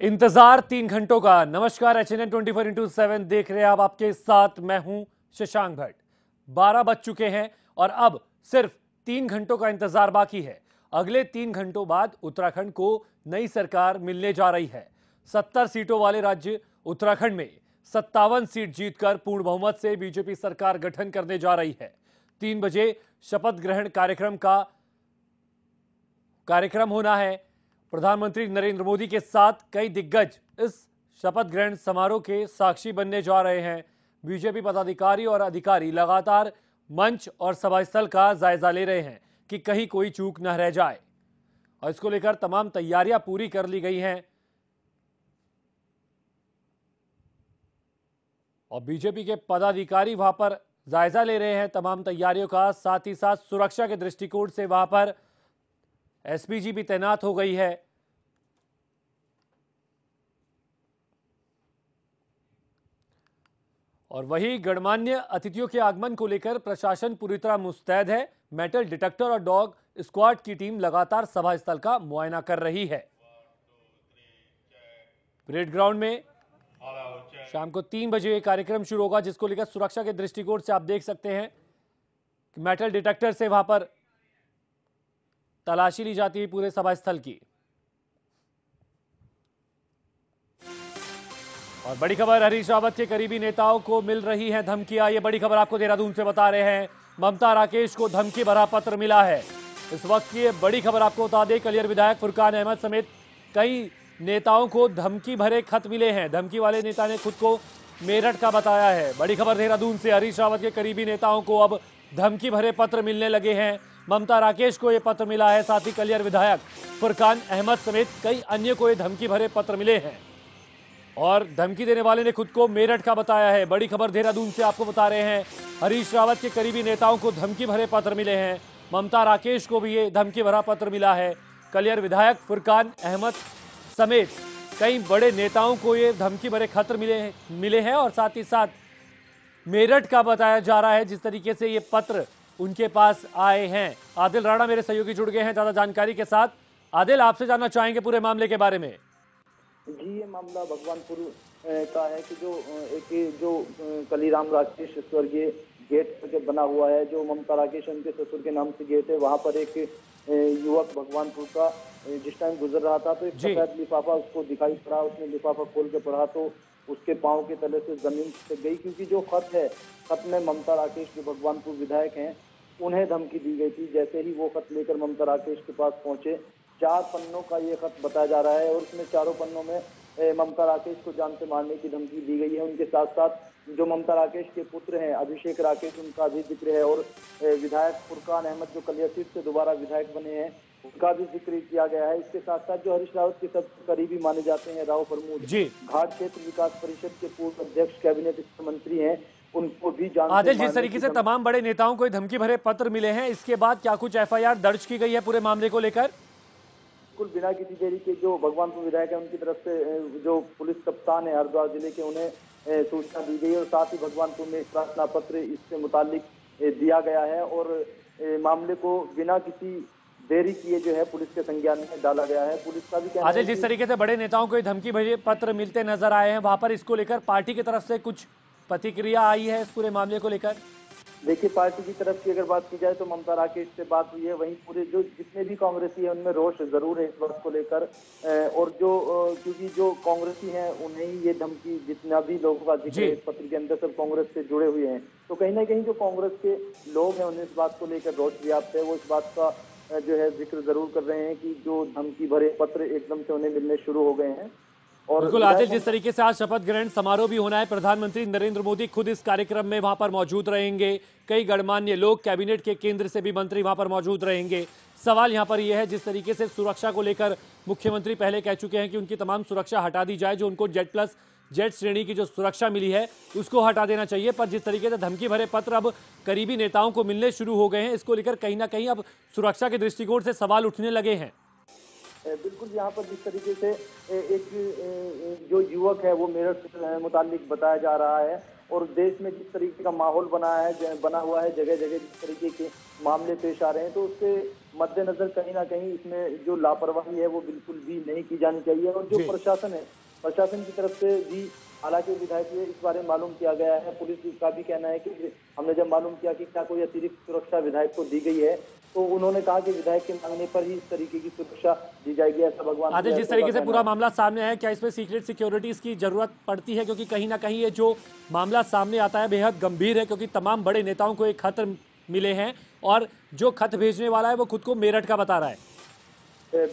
इंतजार 3 घंटों का। नमस्कार, HNN 24x7 देख रहे हैं आप, आपके साथ मैं हूं शशांक भट्ट। 12 बज चुके हैं और अब सिर्फ 3 घंटों का इंतजार बाकी है। अगले 3 घंटों बाद उत्तराखंड को नई सरकार मिलने जा रही है। 70 सीटों वाले राज्य उत्तराखंड में 57 सीट जीतकर पूर्ण बहुमत से बीजेपी सरकार गठन करने जा रही है। 3 बजे शपथ ग्रहण कार्यक्रम होना है। प्रधानमंत्री नरेंद्र मोदी के साथ कई दिग्गज इस शपथ ग्रहण समारोह के साक्षी बनने जा रहे हैं। बीजेपी पदाधिकारी और अधिकारी लगातार मंच और सभा स्थल का जायजा ले रहे हैं कि कहीं कोई चूक न रह जाए, और इसको लेकर तमाम तैयारियां पूरी कर ली गई हैं। और बीजेपी के पदाधिकारी वहां पर जायजा ले रहे हैं तमाम तैयारियों का। साथ ही साथ सुरक्षा के दृष्टिकोण से वहां पर एसपीजी भी तैनात हो गई है। और वही गणमान्य अतिथियों के आगमन को लेकर प्रशासन पूरी तरह मुस्तैद है। मेटल डिटेक्टर और डॉग स्क्वाड की टीम लगातार सभा स्थल का मुआयना कर रही है। परेड ग्राउंड में शाम को 3 बजे कार्यक्रम शुरू होगा, जिसको लेकर सुरक्षा के दृष्टिकोण से आप देख सकते हैं कि मेटल डिटेक्टर से वहां पर तलाशी ली जाती है पूरे सभा स्थल की। और बड़ी खबर, हरीश रावत के करीबी नेताओं को मिल रही है धमकियां। ये बड़ी खबर आपको देहरादून से बता रहे हैं। ममता राकेश को धमकी भरा पत्र मिला है। इस वक्त की ये बड़ी खबर आपको बता दें, कलियर विधायक फुरकान अहमद समेत कई नेताओं को धमकी भरे खत मिले हैं। धमकी वाले नेता ने खुद को मेरठ का बताया है। बड़ी खबर देहरादून से, हरीश रावत के करीबी नेताओं को अब धमकी भरे पत्र मिलने लगे हैं। ममता राकेश को यह पत्र मिला है, साथ ही कलियर विधायक फुरकान अहमद समेत कई अन्य को ये धमकी भरे पत्र मिले हैं। और धमकी देने वाले ने खुद को मेरठ का बताया है। बड़ी खबर देहरादून से आपको बता रहे हैं, हरीश रावत के करीबी नेताओं को धमकी भरे पत्र मिले हैं। ममता राकेश को भी ये धमकी भरा पत्र मिला है। कलियर विधायक फुरकान अहमद समेत कई बड़े नेताओं को ये धमकी भरे खत मिले हैं। और साथ ही साथ मेरठ का बताया जा रहा है जिस तरीके से ये पत्र उनके पास आए हैं। आदिल राणा मेरे सहयोगी जुड़ गए हैं ज्यादा जानकारी के साथ। आदिल, आपसे जानना चाहेंगे पूरे मामले के बारे में। जी, ये मामला भगवानपुर का है कि जो कलीराम राकेश स्वर्गीय गेट के बना हुआ है, जो ममता राकेश उनके ससुर के नाम से गेट है, वहां पर एक युवक भगवानपुर का जिस टाइम गुजर रहा था तो एक सफेद लिफाफा उसको दिखाई पड़ा। उसने लिफाफा खोल के पढ़ा तो उसके पांव के तले से जमीन से गई, क्योंकि जो खत है, खत में ममता राकेश जो भगवानपुर विधायक हैं उन्हें धमकी दी गई थी। जैसे ही वो खत लेकर ममता राकेश के पास पहुंचे, 4 पन्नों का ये खत बताया जा रहा है और उसमें चारों पन्नों में ममता राकेश को जान से मारने की धमकी दी गई है। उनके साथ साथ जो ममता राकेश के पुत्र हैं अभिषेक राकेश, उनका भी जिक्र है। और विधायक फुरकान अहमद जो कलियर सीट से दोबारा विधायक बने हैं, उनका भी जिक्र किया गया है। इसके साथ साथ जो हरीश रावत के सबसे करीबी माने जाते हैं राव प्रमोद घाट क्षेत्र विकास परिषद के पूर्व अध्यक्ष, कैबिनेट मंत्री हैं, उनको भी जान आदिल, जिस तरीके से तमाम बड़े नेताओं को धमकी भरे पत्र मिले हैं, इसके बाद क्या कुछ FIR दर्ज की गई है पूरे मामले को लेकर? बिल्कुल बिना किसी देरी के जो भगवानपुर विधायक है उनकी तरफ से जो पुलिस कप्तान है हरिद्वार जिले के, उन्हें सूचना दी गई और साथ ही भगवानपुर में प्रार्थना पत्र इससे मुतालिक दिया गया है। और मामले को बिना किसी देरी किए जो है पुलिस के संज्ञान में डाला गया है। पुलिस का भी कहना है जिस तरीके से बड़े नेताओं को धमकी भरे पत्र मिलते नजर आए हैं, वहां पर इसको लेकर पार्टी की तरफ से कुछ प्रतिक्रिया आई है इस पूरे मामले को लेकर? देखिए, पार्टी की तरफ की अगर बात की जाए तो ममता राकेश से बात हुई है, वहीं पूरे जो जितने भी कांग्रेसी है उनमें रोष जरूर है इस बात को लेकर। और जो क्योंकि जो कांग्रेसी हैं उन्हें ही ये धमकी, जितना भी लोगों का जिक्र इस पत्र के अंदर सब कांग्रेस से जुड़े हुए हैं, तो कहीं ना कहीं जो कांग्रेस के लोग हैं उन्हें इस बात को लेकर रोष व्याप्त है। वो इस बात का जो है जिक्र जरूर कर रहे हैं कि जो धमकी भरे पत्र एकदम से उन्हें मिलने शुरू हो गए हैं। और बिल्कुल आदिल, जिस तरीके से आज शपथ ग्रहण समारोह भी होना है, प्रधानमंत्री नरेंद्र मोदी खुद इस कार्यक्रम में वहां पर मौजूद रहेंगे। कई गणमान्य लोग, कैबिनेट के केंद्र से भी मंत्री वहां पर मौजूद रहेंगे। सवाल यहां पर यह है, जिस तरीके से सुरक्षा को लेकर मुख्यमंत्री पहले कह चुके हैं कि उनकी तमाम सुरक्षा हटा दी जाए, जो उनको जेड श्रेणी की जो सुरक्षा मिली है उसको हटा देना चाहिए। पर जिस तरीके से धमकी भरे पत्र अब करीबी नेताओं को मिलने शुरू हो गए हैं, इसको लेकर कहीं ना कहीं अब सुरक्षा के दृष्टिकोण से सवाल उठने लगे हैं। बिल्कुल, यहाँ पर जिस तरीके से एक जो युवक है वो मेरठ से मुतालिक बताया जा रहा है, और देश में जिस तरीके का माहौल बना हुआ है, जगह जगह जिस तरीके के मामले पेश आ रहे हैं, तो उसके मद्देनजर कहीं ना कहीं इसमें जो लापरवाही है वो बिल्कुल भी नहीं की जानी चाहिए। और जो जी। प्रशासन है, प्रशासन की तरफ से भी, हालांकि विधायक से इस बारे में मालूम किया गया है, पुलिस का भी कहना है कि हमने जब मालूम किया कि क्या कोई अतिरिक्त सुरक्षा विधायक को दी गई है, तो उन्होंने कहा कि विधायक के मांगने पर ही इस तरीके की सुरक्षा दी जाएगी, ऐसा भगवानपुर आदिल, जिस एसओ का तरीके से कहना पूरा है। मामला सामने आया, क्या इसमें सीक्रेट सिक्योरिटीज की जरूरत पड़ती है? क्योंकि कहीं ना कहीं ये जो मामला सामने आता है बेहद गंभीर है, क्योंकि तमाम बड़े नेताओं को एक खत मिले हैं और जो खत भेजने वाला है वो खुद को मेरठ का बता रहा है।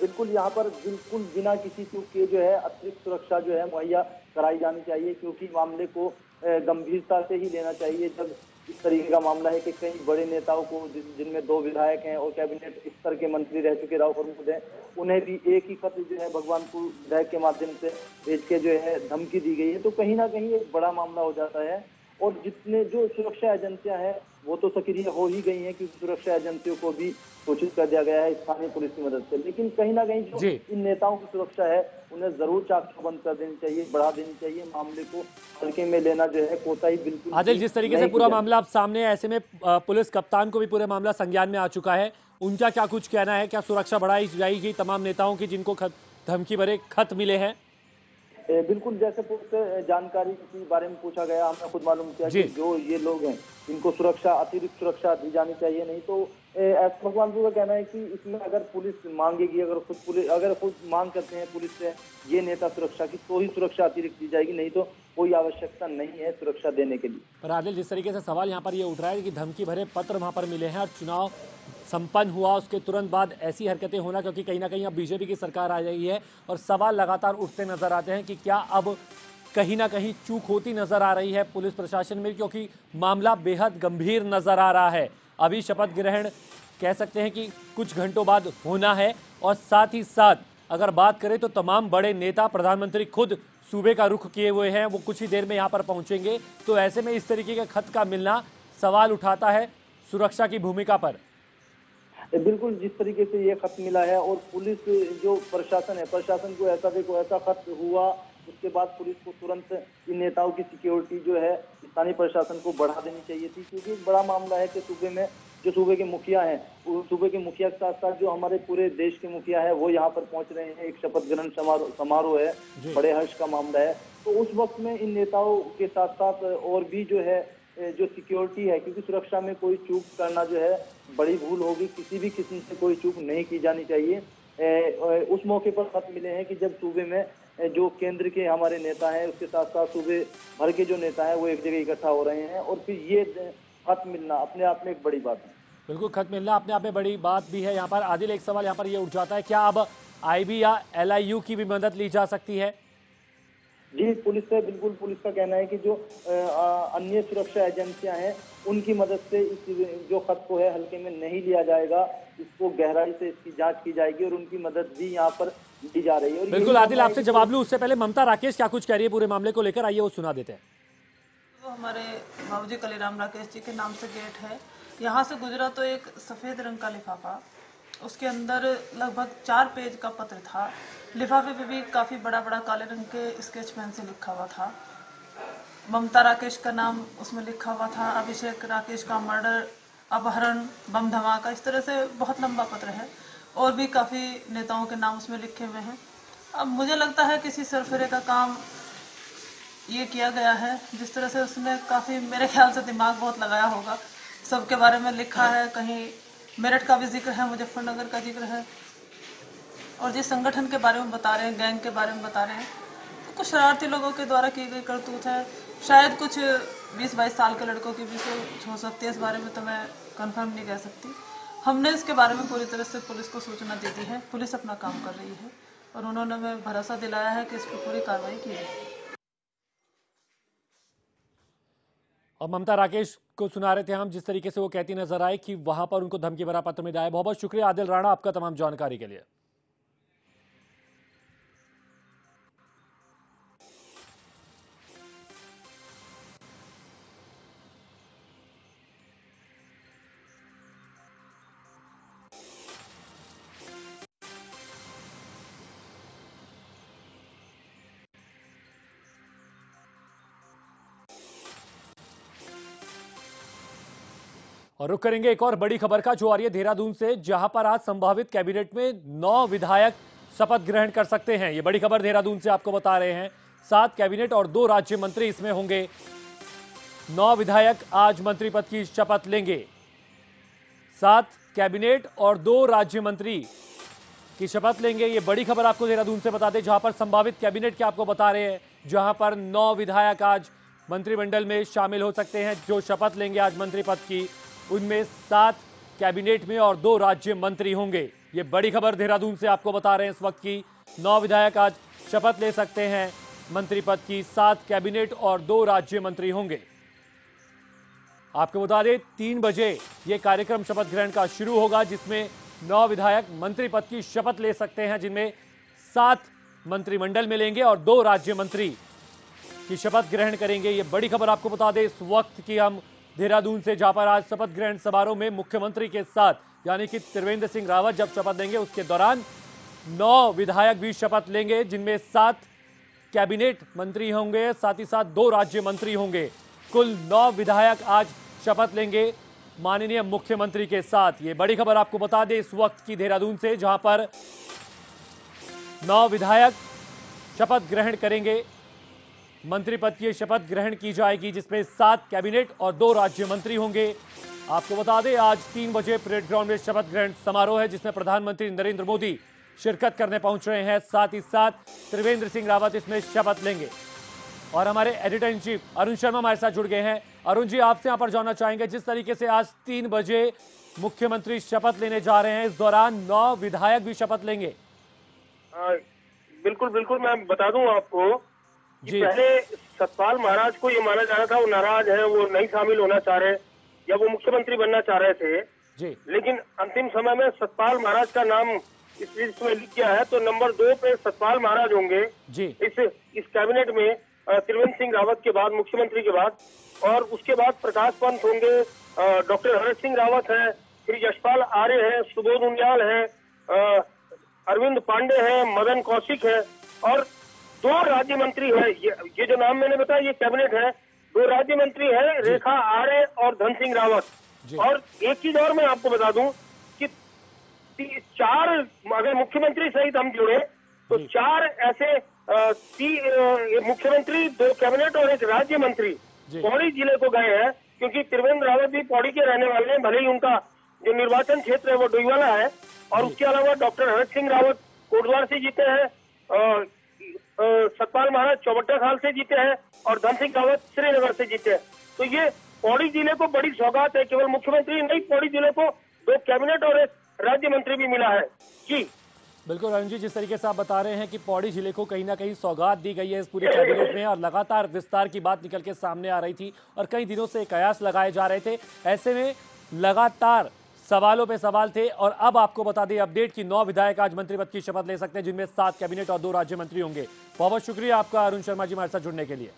बिल्कुल, यहाँ पर बिल्कुल बिना किसी चूक के जो है अतिरिक्त सुरक्षा जो है मुहैया कराई जानी चाहिए, क्योंकि मामले को गंभीरता से ही लेना चाहिए। जब इस तरीके का मामला है कि कई बड़े नेताओं को, जिनमें 2 विधायक हैं और कैबिनेट स्तर के मंत्री रह चुके राव प्रमुख हैं, उन्हें भी एक ही पत्र जो है भगवानपुर विधायक के माध्यम से भेज के जो है धमकी दी गई है, तो कहीं ना कहीं एक बड़ा मामला हो जाता है। और जितने जो सुरक्षा एजेंसियां हैं वो तो सक्रिय हो ही गई हैं, क्योंकि सुरक्षा एजेंसियों को भी सूचित कर दिया गया है स्थानीय पुलिस की मदद से। लेकिन कहीं ना कहीं जो जी। इन नेताओं की सुरक्षा है उन्हें जरूर चाक चौबंद कर देनी चाहिए, बढ़ा देनी चाहिए। मामले को हल्के में लेना जो है कोताही बिल्कुल आदिल, भी जिस तरीके से नहीं की पूरा जानी। मामला अब सामने है, ऐसे में पुलिस कप्तान को भी पूरे मामला संज्ञान में आ चुका है, उनका क्या कुछ कहना है? क्या सुरक्षा बढ़ाई जाएगी तमाम नेताओं की जिनको धमकी भरे खत मिले हैं? बिल्कुल, जैसे पुलिस से जानकारी के बारे में पूछा गया, हमने खुद मालूम किया कि जी। जो ये लोग हैं इनको सुरक्षा, अतिरिक्त सुरक्षा दी जानी चाहिए। नहीं तो ऐसा भगवानपुर का कहना है कि इसमें अगर पुलिस मांगेगी, अगर खुद मांग करते हैं पुलिस से ये नेता सुरक्षा की, तो ही सुरक्षा अतिरिक्त दी जाएगी, नहीं तो कोई आवश्यकता नहीं है सुरक्षा देने के लिए। पर आदिल, जिस तरीके से सवाल यहाँ पर ये उठ रहा है कि धमकी भरे पत्र वहाँ पर मिले हैं और चुनाव संपन्न हुआ उसके तुरंत बाद ऐसी हरकतें होना, क्योंकि कहीं ना कहीं अब बीजेपी की सरकार आ गई है और सवाल लगातार उठते नजर आते हैं कि क्या अब कहीं ना कहीं चूक होती नजर आ रही है पुलिस प्रशासन में, क्योंकि मामला बेहद गंभीर नजर आ रहा है। अभी शपथ ग्रहण कह सकते हैं कि कुछ घंटों बाद होना है और साथ ही साथ अगर बात करें तो तमाम बड़े नेता, प्रधानमंत्री खुद सूबे का रुख किए हुए हैं, वो कुछ ही देर में यहां पर पहुंचेंगे। तो ऐसे में इस तरीके के खत का मिलना सवाल उठाता है सुरक्षा की भूमिका पर। बिल्कुल, जिस तरीके से ये खत मिला है, और पुलिस जो प्रशासन है, प्रशासन को ऐसा, देखो ऐसा खत हुआ उसके बाद पुलिस को तुरंत इन नेताओं की सिक्योरिटी जो है स्थानीय प्रशासन को बढ़ा देनी चाहिए थी, क्योंकि एक बड़ा मामला है कि सूबे में जो सूबे के मुखिया हैं, सूबे के मुखिया के साथ साथ जो हमारे पूरे देश के मुखिया है वो यहाँ पर पहुंच रहे हैं। एक शपथ ग्रहण समारोह है, जी। बड़े हर्ष का मामला है। तो उस वक्त में इन नेताओं के साथ साथ और भी जो है जो सिक्योरिटी है, क्योंकि सुरक्षा में कोई चूक करना जो है बड़ी भूल होगी, किसी भी किस्म से कोई चूक नहीं की जानी चाहिए। उस मौके पर खत मिले हैं कि जब सूबे में जो केंद्र के हमारे नेता हैं, उसके साथ साथ सूबे भर के जो नेता हैं वो एक जगह इकट्ठा हो रहे हैं, और फिर ये खत मिलना अपने आप में एक बड़ी बात है। बिल्कुल, खत मिलना अपने आप में बड़ी बात भी है। यहाँ पर आदिल, एक सवाल यहाँ पर ये उठ जाता है, क्या अब आईबी या एलआईयू की भी मदद ली जा सकती है? जी, पुलिस से बिल्कुल, पुलिस का कहना है कि जो अन्य सुरक्षा एजेंसियां हैं उनकी मदद से इस जो खत को है हल्के में नहीं लिया जाएगा, इसको गहराई से इसकी जांच की जाएगी, और उनकी मदद भी यहाँ पर ली जा रही है। और यही बिल्कुल आदिल, मानना है आपसे कि जवाब लूं उससे पहले ममता राकेश क्या कुछ कह रही है पूरे मामले को लेकर, आइए वो सुना देते हैं। वो हमारे बाबूजी कलीराम राकेश जी के नाम से गेट है। यहाँ से गुजरा तो एक सफ़ेद रंग का लिफाफा, उसके अंदर लगभग 4 पेज का पत्र था। लिफाफे पे भी काफ़ी बड़ा बड़ा काले रंग के स्केच पेन से लिखा हुआ था। ममता राकेश का नाम उसमें लिखा हुआ था। अभिषेक राकेश का मर्डर, अपहरण, बम धमाका, इस तरह से बहुत लंबा पत्र है। और भी काफ़ी नेताओं के नाम उसमें लिखे हुए हैं। अब मुझे लगता है किसी सरफरे का काम ये किया गया है। जिस तरह से उसने काफ़ी, मेरे ख्याल से दिमाग बहुत लगाया होगा। सबके बारे में लिखा है, कहीं मेरठ का भी जिक्र है, मुजफ्फरनगर का जिक्र है, और जिस संगठन के बारे में बता रहे हैं, गैंग के बारे में बता रहे हैं, तो कुछ शरारती लोगों के द्वारा की गई करतूत है। शायद कुछ 20-22 साल के लड़कों की भी सोच हो सकती है। इस बारे में तो मैं कंफर्म नहीं कह सकती। हमने इसके बारे में पूरी तरह से पुलिस को सूचना दे दी है। पुलिस अपना काम कर रही है और उन्होंने हमें भरोसा दिलाया है कि इस पर पूरी कार्रवाई की जाएगी। और ममता राकेश को सुना रहे थे हम, जिस तरीके से वो कहती नजर आए कि वहां पर उनको धमकी भरा पत्र मिला है। बहुत बहुत शुक्रिया आदिल राणा आपका तमाम जानकारी के लिए। और रुक करेंगे एक और बड़ी खबर का, जो आ रही है देहरादून से, जहां पर आज संभावित कैबिनेट में 9 विधायक शपथ ग्रहण कर सकते हैं। ये बड़ी खबर देहरादून से आपको बता रहे हैं। 7 कैबिनेट और 2 राज्य मंत्री इसमें होंगे। 9 विधायक आज मंत्री पद की शपथ लेंगे। 7 कैबिनेट और 2 राज्य मंत्री की शपथ लेंगे। ये बड़ी खबर आपको देहरादून से बता दें, जहां पर संभावित कैबिनेट के आपको बता रहे हैं, जहां पर 9 विधायक आज मंत्रिमंडल में शामिल हो सकते हैं, जो शपथ लेंगे आज मंत्री पद की। उनमें 7 कैबिनेट में और 2 राज्य मंत्री होंगे। ये बड़ी खबर देहरादून से आपको बता रहे हैं इस वक्त की। 9 विधायक आज शपथ ले सकते हैं मंत्री पद की। 7 कैबिनेट और 2 राज्य मंत्री होंगे। आपको बता दें 3 बजे ये कार्यक्रम शपथ ग्रहण का शुरू होगा, जिसमें 9 विधायक मंत्री पद की शपथ ले सकते हैं, जिनमें 7 मंत्रिमंडल में लेंगे और 2 राज्य मंत्री की शपथ ग्रहण करेंगे। ये बड़ी खबर आपको बता दें इस वक्त की हम देहरादून से, जहां पर आज शपथ ग्रहण समारोह में मुख्यमंत्री के साथ, यानी कि त्रिवेंद्र सिंह रावत जब शपथ लेंगे, उसके दौरान 9 विधायक भी शपथ लेंगे, जिनमें 7 कैबिनेट मंत्री होंगे, साथ ही साथ 2 राज्य मंत्री होंगे। कुल 9 विधायक आज शपथ लेंगे माननीय मुख्यमंत्री के साथ। ये बड़ी खबर आपको बता दें इस वक्त की देहरादून से, जहां पर 9 विधायक शपथ ग्रहण करेंगे। मंत्री पद की शपथ ग्रहण की जाएगी, जिसमें 7 कैबिनेट और 2 राज्य मंत्री होंगे। आपको बता दें आज 3 बजे परेड ग्राउंड में शपथ ग्रहण समारोह है, जिसमें प्रधानमंत्री नरेंद्र मोदी शिरकत करने पहुंच रहे हैं। साथ ही साथ त्रिवेंद्र सिंह रावत इसमें शपथ लेंगे। और हमारे editor in chief Arun Sharma हमारे साथ जुड़ गए हैं। अरुण जी, आपसे यहां पर जानना चाहेंगे, जिस तरीके से आज 3 बजे मुख्यमंत्री शपथ लेने जा रहे हैं, इस दौरान 9 विधायक भी शपथ लेंगे। बिल्कुल बिल्कुल, मैं बता दूं आपको कि पहले सतपाल महाराज को ये माना जा रहा था वो नाराज है, वो नहीं शामिल होना चाह रहे, या वो मुख्यमंत्री बनना चाह रहे थे जी। लेकिन अंतिम समय में सतपाल महाराज का नाम इस लिस्ट में लिख गया है, तो नंबर 2 पे सतपाल महाराज होंगे जी। इस कैबिनेट में, त्रिवेंद्र सिंह रावत के बाद, मुख्यमंत्री के बाद। और उसके बाद प्रकाश पंत होंगे, डॉक्टर हर्ष सिंह रावत है, श्री यशपाल आर्य है, सुबोध उनियाल है, अरविंद पांडे है, मदन कौशिक है, और 2 राज्य मंत्री है। ये जो नाम मैंने बताया ये कैबिनेट है। 2 राज्य मंत्री है, रेखा आर्य और धन सिंह रावत। और एक चीज और मैं आपको बता दूं कि 4, अगर मुख्यमंत्री सहित हम जोड़े तो 4 ऐसे मुख्यमंत्री, 2 कैबिनेट और 1 राज्य मंत्री पौड़ी जिले को गए हैं, क्योंकि त्रिवेंद्र रावत भी पौड़ी के रहने वाले हैं, भले ही उनका जो निर्वाचन क्षेत्र है वो डोईवाला है। और उसके अलावा डॉक्टर हर्ष सिंह रावत कोटद्वार से जीते हैं, सतपाल महाराज चौबट्टा खाल से जीते हैं, और धन सिंह रावत श्रीनगर से जीते हैं। तो ये पौड़ी जिले को बड़ी सौगात है। केवल मुख्यमंत्री नहीं, पौड़ी जिले को 2 कैबिनेट और 1 राज्य मंत्री भी मिला है। जी बिल्कुल अरुण जी, जिस तरीके से आप बता रहे हैं कि पौड़ी जिले को कहीं ना कहीं सौगात दी गई है इस पूरे कैबिनेट में, और लगातार विस्तार की बात निकल के सामने आ रही थी और कई दिनों से कयास लगाए जा रहे थे। ऐसे में लगातार सवालों पे सवाल थे, और अब आपको बता दें अपडेट की 9 विधायक आज मंत्री पद की शपथ ले सकते हैं, जिनमें 7 कैबिनेट और 2 राज्य मंत्री होंगे। बहुत बहुत शुक्रिया आपका अरुण शर्मा जी हमारे साथ जुड़ने के लिए।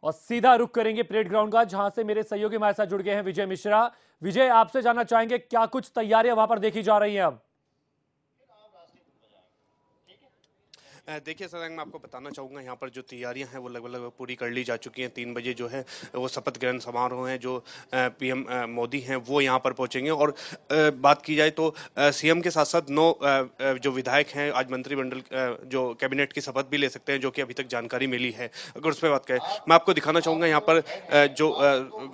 और सीधा रुख करेंगे परेड ग्राउंड का, जहां से मेरे सहयोगी हमारे साथ जुड़ गए हैं विजय मिश्रा। विजय, आपसे जानना चाहेंगे क्या कुछ तैयारियां वहां पर देखी जा रही हैं अब? देखिए सर, मैं आपको बताना चाहूँगा यहाँ पर जो तैयारियां हैं वो लगभग पूरी कर ली जा चुकी हैं। 3 बजे जो है वो शपथ ग्रहण समारोह है, जो पीएम मोदी हैं वो यहाँ पर पहुँचेंगे। और बात की जाए तो सीएम के साथ साथ 9 जो विधायक हैं आज मंत्रिमंडल जो कैबिनेट की शपथ भी ले सकते हैं, जो कि अभी तक जानकारी मिली है। अगर उस पर बात करें, मैं आपको दिखाना चाहूँगा यहाँ पर जो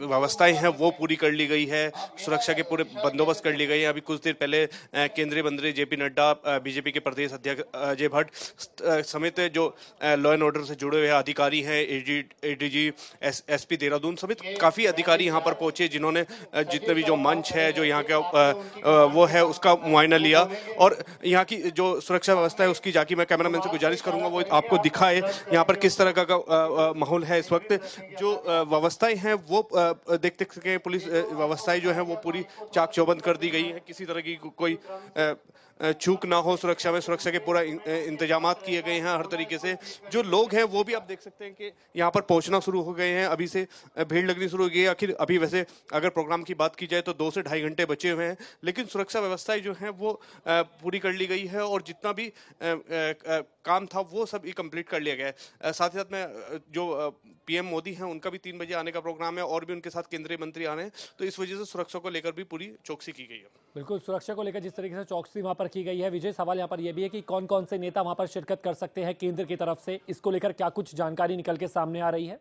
व्यवस्थाएँ हैं वो पूरी कर ली गई है, सुरक्षा के पूरे बंदोबस्त कर ली गई है। अभी कुछ देर पहले केंद्रीय मंत्री JP नड्डा, बीजेपी के प्रदेश अध्यक्ष अजय भट्ट समेत जो लॉ एंड ऑर्डर से जुड़े हुए अधिकारी हैं, ADG, SP देहरादून समेत काफी अधिकारी यहां पर पहुंचे, जिन्होंने जितने भी जो मंच है, जो यहाँ का वो है, उसका मुआयना लिया। और यहाँ की जो सुरक्षा व्यवस्था है उसकी जाके मैं कैमरामैन से गुजारिश करूंगा वो आपको दिखाए यहाँ पर किस तरह का माहौल है इस वक्त। जो व्यवस्थाएं हैं वो देख सके, पुलिस व्यवस्थाएं जो है वो पूरी चाक चौबंद कर दी गई है। किसी तरह की कोई चूक ना हो सुरक्षा में, सुरक्षा के पूरा इंतजाम किए गए हैं हर तरीके से। जो लोग हैं वो भी आप देख सकते हैं कि यहाँ पर पहुंचना शुरू हो गए हैं, अभी से भीड़ लगनी शुरू हो गई है। आखिर अभी वैसे अगर प्रोग्राम की बात की जाए तो 2 से ढाई घंटे बचे हुए हैं, लेकिन सुरक्षा व्यवस्थाएं जो हैं वो पूरी कर ली गई है और जितना भी काम था वो सब ही कंप्लीट कर लिया गया है। साथ ही साथ में जो पीएम मोदी हैं उनका भी 3 बजे आने का प्रोग्राम है और भी उनके साथ केंद्रीय मंत्री आ रहे हैं, तो इस वजह से सुरक्षा को लेकर भी पूरी चौकसी की गई है। बिल्कुल, सुरक्षा को लेकर जिस तरीके से चौकसी वहां पर की गई है, विजय, सवाल यहां पर यह भी है कि कौन कौन से नेता वहां पर शिरकत कर सकते हैं केंद्र की तरफ से, इसको लेकर क्या कुछ जानकारी निकल के सामने आ रही है?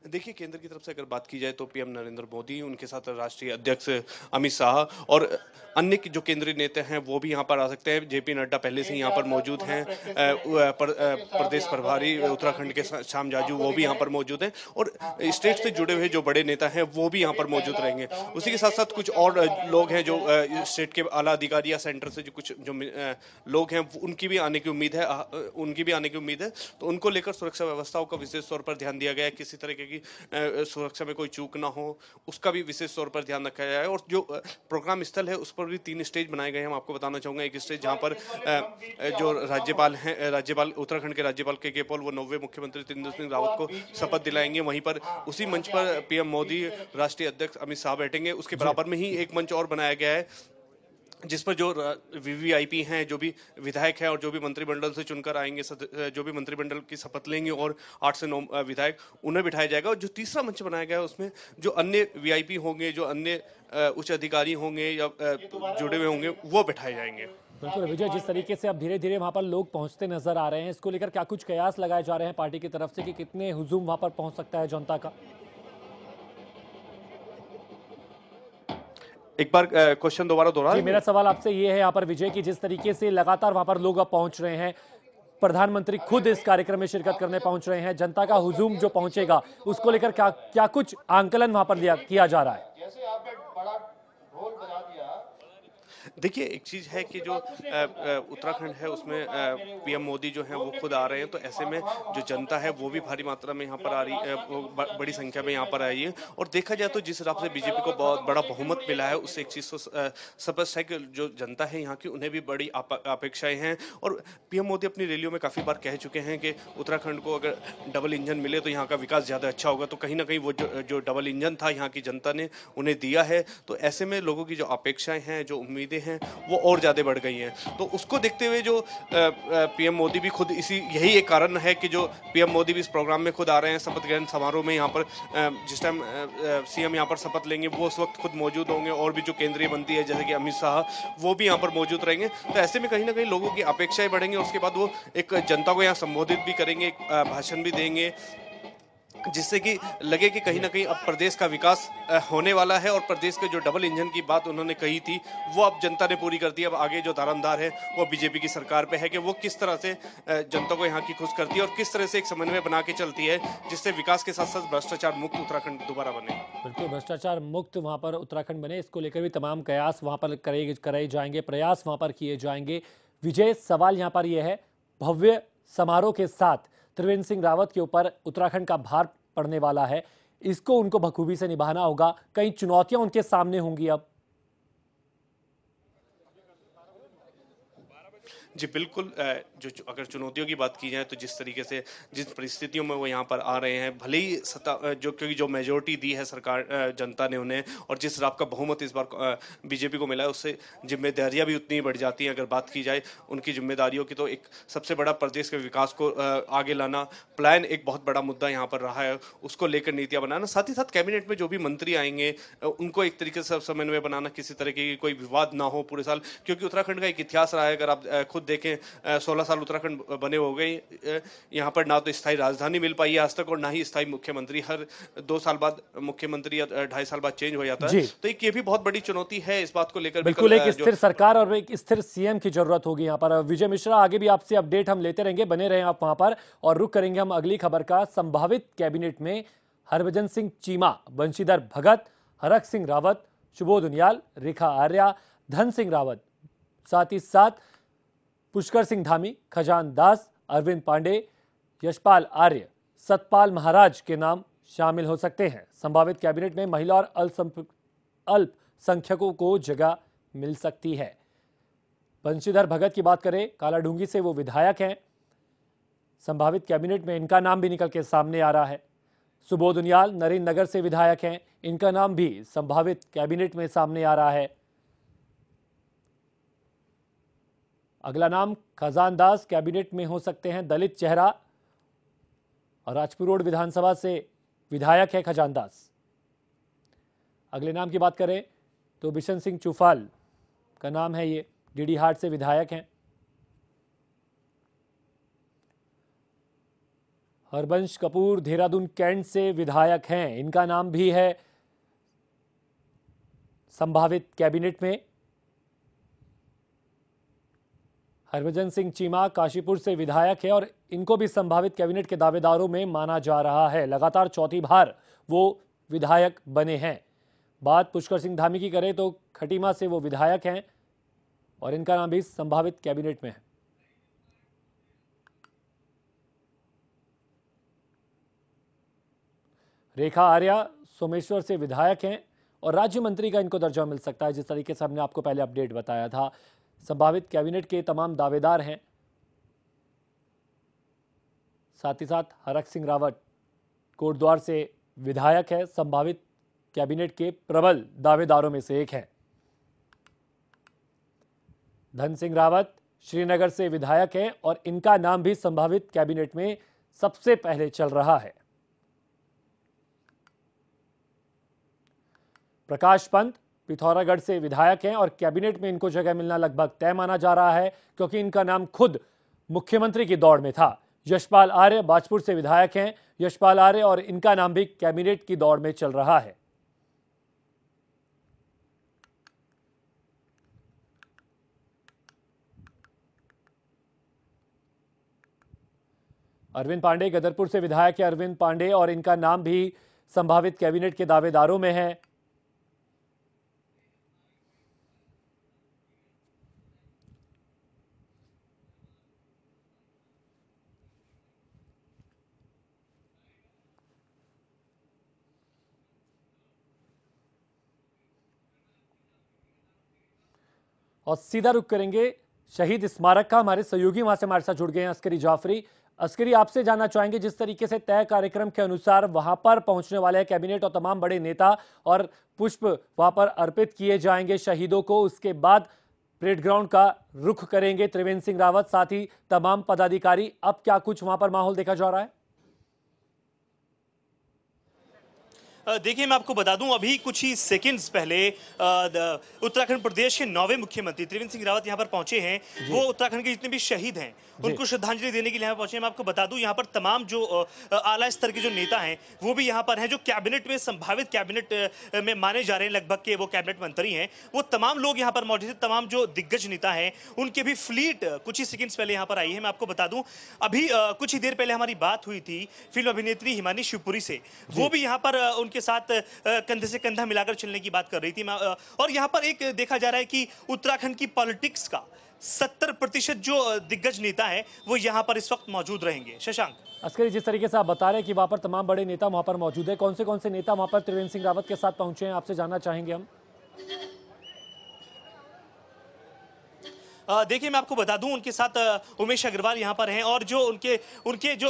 देखिए, केंद्र की तरफ से अगर बात की जाए तो पीएम नरेंद्र मोदी, उनके साथ राष्ट्रीय अध्यक्ष अमित शाह और अन्य जो केंद्रीय नेता हैं वो भी यहाँ पर आ सकते हैं। जेपी नड्डा पहले से ही यहाँ पर मौजूद हैं। प्रदेश प्रभारी उत्तराखंड के श्याम जाजू वो भी यहाँ पर मौजूद हैं और स्टेट से जुड़े हुए जो बड़े नेता हैं वो भी यहाँ पर मौजूद रहेंगे। उसी के साथ साथ कुछ और लोग हैं जो स्टेट के आला अधिकारी या सेंटर से जो कुछ जो लोग हैं उनकी भी आने की उम्मीद है, तो उनको लेकर सुरक्षा व्यवस्थाओं का विशेष तौर पर ध्यान दिया गया है। किसी तरीके की सुरक्षा में कोई चूक ना हो उसका भी विशेष तौर पर ध्यान रखा जाए। और जो प्रोग्राम स्थल है उस पर भी 3 स्टेज बनाए गए हैं। मैं आपको बताना चाहूंगा, एक स्टेज जहां पर जो राज्यपाल उत्तराखंड के राज्यपाल के पॉल वो 9वें मुख्यमंत्री त्रिवेंद्र सिंह रावत को शपथ दिलाएंगे। वहीं पर उसी मंच पर पीएम मोदी, राष्ट्रीय अध्यक्ष अमित शाह बैठेंगे। उसके बराबर में ही एक मंच और बनाया गया है जिस पर जो वीवीआईपी हैं, जो भी विधायक हैं और जो भी मंत्रिमंडल से चुनकर आएंगे, जो भी मंत्रिमंडल की शपथ लेंगे और 8 से 9 विधायक, उन्हें बिठाया जाएगा। और जो तीसरा मंच बनाया गया है उसमें जो अन्य वीआईपी होंगे, जो अन्य उच्च अधिकारी होंगे या जुड़े हुए होंगे वो बिठाए जाएंगे। बिल्कुल विजय, जिस तरीके से अब धीरे धीरे वहां पर लोग पहुंचते नजर आ रहे हैं, इसको लेकर क्या कुछ कयास लगाए जा रहे हैं पार्टी की तरफ से कि कितने हुजूम वहां पर पहुंच सकता है जनता का? एक बार क्वेश्चन दोबारा दोहरा। मेरा सवाल आपसे ये है यहाँ पर विजय की जिस तरीके से लगातार वहां पर लोग अब पहुंच रहे हैं, प्रधानमंत्री खुद इस कार्यक्रम में शिरकत करने पहुंच रहे हैं, जनता का हुजूम जो पहुंचेगा उसको लेकर क्या क्या कुछ आंकलन वहां पर किया जा रहा है? जैसे आपने बड़ा ढोल बजा दिया। देखिए, एक चीज है कि जो उत्तराखंड है उसमें पीएम मोदी जो हैं वो खुद आ रहे हैं, तो ऐसे में जो जनता है वो भी भारी मात्रा में यहाँ पर आ रही है, बड़ी संख्या में यहाँ पर आई है। और देखा जाए तो जिस हिसाब से बीजेपी को बहुत बड़ा बहुमत मिला है उससे एक चीज तो स्पष्ट है कि जो जनता है यहाँ की उन्हें भी बड़ी अपेक्षाएं हैं। और पीएम मोदी अपनी रैलियों में काफी बार कह चुके हैं कि उत्तराखंड को अगर डबल इंजन मिले तो यहाँ का विकास ज्यादा अच्छा होगा। तो कहीं ना कहीं वो जो डबल इंजन था यहाँ की जनता ने उन्हें दिया है, तो ऐसे में लोगों की जो अपेक्षाएं हैं, जो उम्मीदें हैं वो और ज्यादा बढ़ गई हैं। तो उसको देखते हुए जो पीएम मोदी भी खुद यही एक कारण है कि जो पीएम मोदी भी इस प्रोग्राम में खुद आ रहे हैं। शपथ ग्रहण समारोह में यहाँ पर जिस टाइम सीएम यहाँ पर शपथ लेंगे वो उस वक्त खुद मौजूद होंगे और भी जो केंद्रीय मंत्री है जैसे कि अमित शाह वो भी यहाँ पर मौजूद रहेंगे। तो ऐसे में कहीं ना कहीं लोगों की अपेक्षाएं बढ़ेंगी। उसके बाद वो एक जनता को यहाँ संबोधित भी करेंगे, एक भाषण भी देंगे, जिससे कि लगे कि कहीं ना कहीं अब प्रदेश का विकास होने वाला है। और प्रदेश के जो डबल इंजन की बात उन्होंने कही थी वो अब जनता ने पूरी कर दी। अब आगे जो दारोमदार है वो बीजेपी की सरकार पे है कि वो किस तरह से जनता को यहाँ की खुश करती है और किस तरह से एक समन्वय बना के चलती है जिससे विकास के साथ साथ भ्रष्टाचार मुक्त उत्तराखंड दोबारा बने। बिल्कुल, भ्रष्टाचार मुक्त वहां पर उत्तराखंड बने, इसको लेकर भी तमाम कयास वहां पर कराए जाएंगे, प्रयास वहां पर किए जाएंगे। विजय, सवाल यहाँ पर यह है, भव्य समारोह के साथ त्रिवेंद्र सिंह रावत के ऊपर उत्तराखंड का भार पड़ने वाला है, इसको उनको बखूबी से निभाना होगा। कई चुनौतियां उनके सामने होंगी अब। जी बिल्कुल, जो अगर चुनौतियों की बात की जाए तो जिस तरीके से जिस परिस्थितियों में वो यहाँ पर आ रहे हैं, भले ही क्योंकि जो मेजोरिटी दी है सरकार जनता ने उन्हें और जिस हिसाब का बहुमत इस बार बीजेपी को मिला है उससे जिम्मेदारियां भी उतनी बढ़ जाती हैं। अगर बात की जाए उनकी जिम्मेदारियों की तो एक सबसे बड़ा प्रदेश के विकास को आगे लाना, प्लान एक बहुत बड़ा मुद्दा यहाँ पर रहा है, उसको लेकर नीतियां बनाना। साथ ही साथ कैबिनेट में जो भी मंत्री आएंगे उनको एक तरीके से समन्वय बनाना, किसी तरीके की कोई विवाद ना हो पूरे साल, क्योंकि उत्तराखंड का एक इतिहास रहा है। अगर आप खुद देखें 16 साल उत्तराखंड बने हो गए, यहाँ पर ना तो स्थायी राजधानी मिल पाई है आज तक और ना ही स्थायी मुख्यमंत्री, हर 2 साल बाद मुख्यमंत्री या 2.5 साल बाद चेंज हो जाता है। तो एक ये भी बहुत बड़ी चुनौती है। इस बात को लेकर बिल्कुल एक स्थिर सरकार और एक स्थिर सीएम की जरूरत होगी यहाँ पर। विजय मिश्रा, आगे भी आपसे अपडेट हम लेते रहेंगे, बने रहें आप वहां पर। और रुक करेंगे हम अगली खबर का। संभावित कैबिनेट में हरभजन सिंह चीमा, बंशीधर भगत, हरक सिंह रावत, सुबोध उनियाल, रेखा आर्या, धन सिंह रावत, साथ ही साथ पुष्कर सिंह धामी, खजान दास, अरविंद पांडे, यशपाल आर्य, सतपाल महाराज के नाम शामिल हो सकते हैं। संभावित कैबिनेट में महिला और अल्प संख्यकों को जगह मिल सकती है। बंशीधर भगत की बात करें, कालाडूंगी से वो विधायक हैं, संभावित कैबिनेट में इनका नाम भी निकल के सामने आ रहा है। सुबोध उनियाल नरेंद्र नगर से विधायक हैं, इनका नाम भी संभावित कैबिनेट में सामने आ रहा है। अगला नाम खजान दास कैबिनेट में हो सकते हैं, दलित चेहरा, और राजपुर रोड विधानसभा से विधायक है खजान दास। अगले नाम की बात करें तो बिशन सिंह चुफाल का नाम है, ये डीडी हाट से विधायक हैं। हरबंश कपूर देहरादून कैंट से विधायक हैं, इनका नाम भी है संभावित कैबिनेट में। हरभजन सिंह चीमा काशीपुर से विधायक है और इनको भी संभावित कैबिनेट के दावेदारों में माना जा रहा है। लगातार चौथी बार वो विधायक बने हैं। बात पुष्कर सिंह धामी की करें तो खटीमा से वो विधायक हैं और इनका नाम भी संभावित कैबिनेट में है। रेखा आर्या सोमेश्वर से विधायक हैं और राज्य मंत्री का इनको दर्जा मिल सकता है, जिस तरीके से हमने आपको पहले अपडेट बताया था। संभावित कैबिनेट के तमाम दावेदार हैं। साथ ही साथ हरक सिंह रावत कोटद्वार से विधायक है, संभावित कैबिनेट के प्रबल दावेदारों में से एक है। धन सिंह रावत श्रीनगर से विधायक हैं और इनका नाम भी संभावित कैबिनेट में सबसे पहले चल रहा है। प्रकाश पंत पिथौरागढ़ से विधायक हैं और कैबिनेट में इनको जगह मिलना लगभग तय माना जा रहा है, क्योंकि इनका नाम खुद मुख्यमंत्री की दौड़ में था। यशपाल आर्य बाजपुर से विधायक हैं, यशपाल आर्य, और इनका नाम भी कैबिनेट की दौड़ में चल रहा है। अरविंद पांडे गदरपुर से विधायक है, अरविंद पांडे, और इनका नाम भी संभावित कैबिनेट के दावेदारों में है। और सीधा रुख करेंगे शहीद स्मारक का। हमारे सहयोगी वहां से हमारे साथ जुड़ गए हैं, अस्करी जाफरी। अस्करी, आपसे जानना चाहेंगे, जिस तरीके से तय कार्यक्रम के अनुसार वहां पर पहुंचने वाले हैं कैबिनेट और तमाम बड़े नेता, और पुष्प वहां पर अर्पित किए जाएंगे शहीदों को, उसके बाद परेड ग्राउंड का रुख करेंगे त्रिवेंद्र सिंह रावत, साथ ही तमाम पदाधिकारी। अब क्या कुछ वहां पर माहौल देखा जा रहा है? देखिए, मैं आपको बता दूं, अभी कुछ ही सेकंड्स पहले उत्तराखंड प्रदेश के 9वें मुख्यमंत्री त्रिवेंद्र सिंह रावत यहां पर पहुंचे हैं। वो उत्तराखंड के जितने भी शहीद हैं उनको श्रद्धांजलि देने के लिए यहां पहुंचे हैं। मैं आपको बता दूं, यहां पर तमाम जो आला स्तर के जो नेता हैं वो भी यहां पर हैं, जो कैबिनेट में संभावित कैबिनेट में माने जा रहे हैं, लगभग के वो कैबिनेट मंत्री हैं, वो तमाम लोग यहां पर मौजूद हैं। तमाम जो दिग्गज नेता हैं उनके भी फ्लीट कुछ ही सेकंड्स पहले यहां पर आई है। मैं आपको बता दूं, अभी कुछ ही देर पहले हमारी बात हुई थी फिल्म अभिनेत्री हिमानी शिवपुरी से, वो भी यहां पर उनके साथ कंधे से कंधा मिलाकर चलने की बात कर रही थी। और यहां पर एक देखा जा रहा है कि उत्तराखंड की पॉलिटिक्स का 70% जो दिग्गज नेता है वो यहां पर इस वक्त मौजूद रहेंगे। शशांक, अस्करी, जिस तरीके से आप बता रहे हैं कि वहां पर तमाम बड़े नेता वहां पर मौजूद है, कौन से नेता वहां पर त्रिवेंद्र सिंह रावत के साथ पहुंचे हैं, आपसे जानना चाहेंगे हम। देखिए, मैं आपको बता दूं, उनके साथ उमेश अग्रवाल यहां पर हैं, और जो उनके जो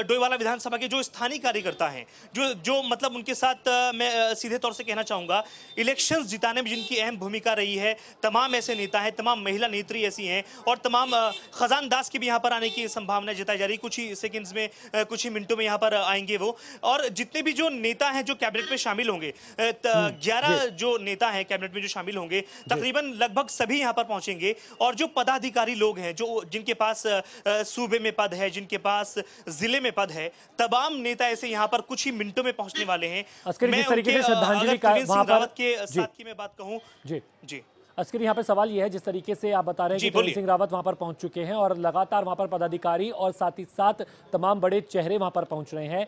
डोईवाला विधानसभा के जो स्थानीय कार्यकर्ता हैं, जो मतलब उनके साथ मैं सीधे तौर से कहना चाहूंगा, इलेक्शंस जिताने में जिनकी अहम भूमिका रही है, तमाम ऐसे नेता हैं, तमाम महिला नेत्री ऐसी हैं, और तमाम खजान दास की भी यहां पर आने की संभावना जताई जा रही है। कुछ ही सेकंड्स में, कुछ ही मिनटों में यहां पर आएंगे वो। और जितने भी जो नेता हैं जो कैबिनेट में शामिल होंगे, 11 जो नेता हैं कैबिनेट में जो शामिल होंगे, तकरीबन लगभग सभी यहां पर पहुंचेंगे। और जो पदाधिकारी लोग हैं, जो जिनके पास सूबे में पद है, जिनके पास जिले में पद है, तमाम नेता ऐसे यहां पर कुछ ही मिनटों में पहुंचने वाले हैं। मैं उनके श्रद्धांजलि का वहां पर के साथ की मैं बात कहूं, जी अस्करी, यहाँ पे सवाल ये है, जिस तरीके से आप बता रहे हैं कि त्रिवेंद्र सिंह रावत वहां पर पहुंच चुके हैं और लगातार वहां पर पदाधिकारी और साथ ही साथ तमाम बड़े चेहरे वहां पर पहुंच रहे हैं,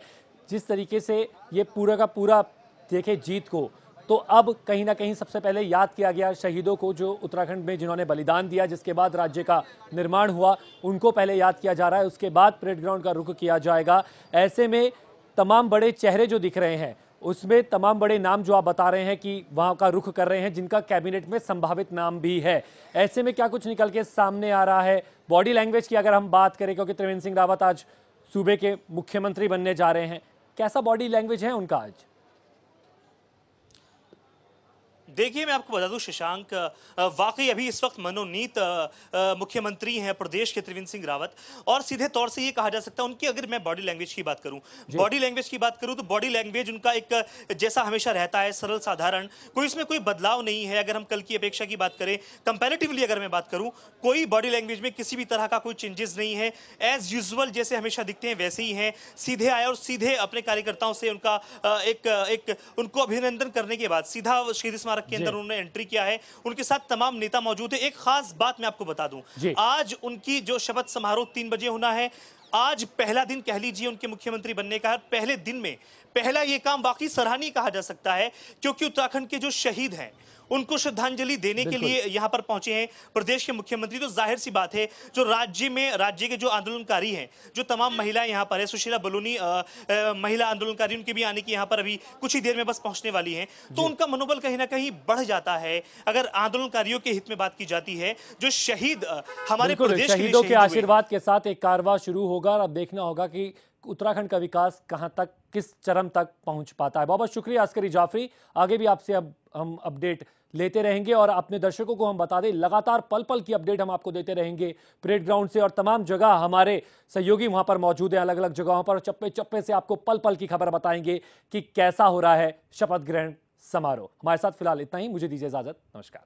जिस तरीके से ये पूरा का पूरा देखे जीत को, तो अब कहीं ना कहीं सबसे पहले याद किया गया शहीदों को, जो उत्तराखंड में जिन्होंने बलिदान दिया, जिसके बाद राज्य का निर्माण हुआ, उनको पहले याद किया जा रहा है। उसके बाद परेड ग्राउंड का रुख किया जाएगा। ऐसे में तमाम बड़े चेहरे जो दिख रहे हैं उसमें तमाम बड़े नाम जो आप बता रहे हैं कि वहां का रुख कर रहे हैं, जिनका कैबिनेट में संभावित नाम भी है। ऐसे में क्या कुछ निकल के सामने आ रहा है? बॉडी लैंग्वेज की अगर हम बात करें, क्योंकि त्रिवेंद्र सिंह रावत आज सूबे के मुख्यमंत्री बनने जा रहे हैं, कैसा बॉडी लैंग्वेज है उनका आज? देखिए, मैं आपको बता दूं शशांक, वाकई अभी इस वक्त मनोनीत मुख्यमंत्री हैं प्रदेश के त्रिवेंद्र सिंह रावत। और सीधे तौर से ये कहा जा सकता है उनकी, अगर मैं बॉडी लैंग्वेज की बात करूं, तो बॉडी लैंग्वेज उनका एक जैसा हमेशा रहता है, सरल साधारण, कोई इसमें कोई बदलाव नहीं है। अगर हम कल की अपेक्षा की बात करें, कंपैरेटिवली अगर मैं बात करूं, कोई बॉडी लैंग्वेज में किसी भी तरह का कोई चेंजेस नहीं है। एज यूजुअल जैसे हमेशा दिखते हैं वैसे ही हैं। सीधे आए और सीधे अपने कार्यकर्ताओं से उनका एक उनको अभिनंदन करने के बाद सीधा शहीद स्मारक के अंदर उन्होंने एंट्री किया है। उनके साथ तमाम नेता मौजूद है। एक खास बात मैं आपको बता दूं, आज उनकी जो शपथ समारोह 3 बजे होना है। आज पहला दिन कह लीजिए उनके मुख्यमंत्री बनने का है। पहले दिन में पहला ये काम वाकई सराहनीय कहा जा सकता है, क्योंकि उत्तराखंड के जो शहीद हैं उनको श्रद्धांजलि देने के लिए यहां पर पहुंचे हैं प्रदेश के मुख्यमंत्री। तो जाहिर सी बात है, जो राज्य के जो आंदोलनकारी हैं, जो तमाम महिलाएं यहां पर है, सुशीला बलूनी महिला आंदोलनकारी, उनके भी आने की यहां पर अभी कुछ ही देर में बस पहुंचने वाली हैं। तो उनका मनोबल कहीं ना कहीं बढ़ जाता है अगर आंदोलनकारियों के हित में बात की जाती है। जो शहीद हमारे प्रदेश के शहीदों के आशीर्वाद के साथ एक कारवां शुरू होगा और अब देखना होगा कि उत्तराखंड का विकास कहां तक, किस चरम तक पहुंच पाता है। बहुत बहुत शुक्रिया अस्करी जाफरी। आगे भी आपसे अब हम अपडेट लेते रहेंगे और अपने दर्शकों को हम बता दें, लगातार पल पल की अपडेट हम आपको देते रहेंगे परेड ग्राउंड से। और तमाम जगह हमारे सहयोगी वहां पर मौजूद हैं, अलग अलग जगहों पर, चप्पे चप्पे से आपको पल पल की खबर बताएंगे कि कैसा हो रहा है शपथ ग्रहण समारोह। हमारे साथ फिलहाल इतना ही, मुझे दीजिए इजाजत, नमस्कार।